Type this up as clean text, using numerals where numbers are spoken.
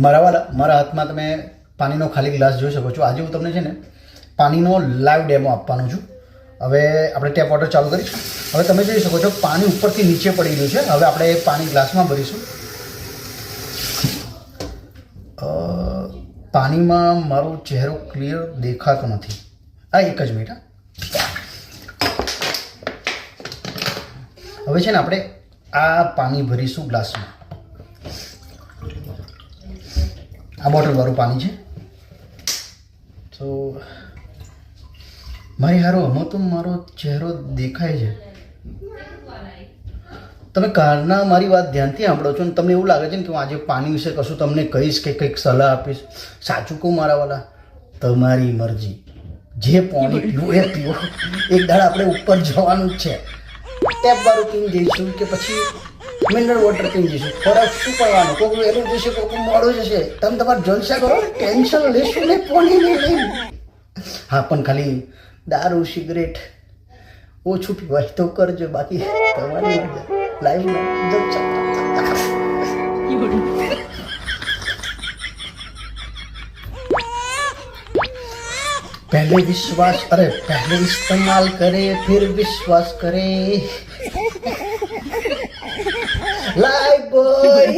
મારા હાથમાં તમે પાણીનો ખાલી ગ્લાસ જોઈ શકો છો. આજે હું તમને છે ને પાણીનો લાઈવ ડેમો આપવાનો છું. હવે આપણે ટેપ વોટર ચાલુ કરીશું. હવે તમે જોઈ શકો છો પાણી ઉપરથી નીચે પડી રહ્યું છે. હવે આપણે પાણી ગ્લાસમાં ભરીશું. પાણીમાં મારો ચહેરો ક્લિયર દેખાતો નથી. આ એક જ મિનિટ. હવે છે ને આપણે આ પાણી ભરીશું ગ્લાસમાં. આ બોટલવાળું પાણી છે. તો મારી હારો આમાં તો મારો ચહેરો દેખાય છે. તમે કારના મારી વાત ધ્યાનથી સાંભળો છો ને તમને એવું લાગે છે ને કે હું આજે પાણી વિશે કશું તમને કહીશ કે કંઈક સલાહ આપીશ. સાચું કહું મારા વાલા, તમારી મરજી. જે પાણી પીવું એ પીવો. એક દાડ આપણે ઉપર જવાનું જ છે. ટેપ વાળું પીને જઈશું કે પછી મિનરલ વોટર પીને જઈશું. ફરક શું પડવાનું? કોઈક વહેલું જશે, કોઈક મોડું જશે. તમે તમારે જલસા કરો, ટેન્શન લેશું ને પાણી લઈને. હા, પણ ખાલી દારૂ સિગરેટ ઓછું પીવાય તો કરજો. બાકી તમારી લાઈફમાં જલસા. पहले विश्वास पहले इस्तेमाल करे फिर विश्वास करे. Life boy.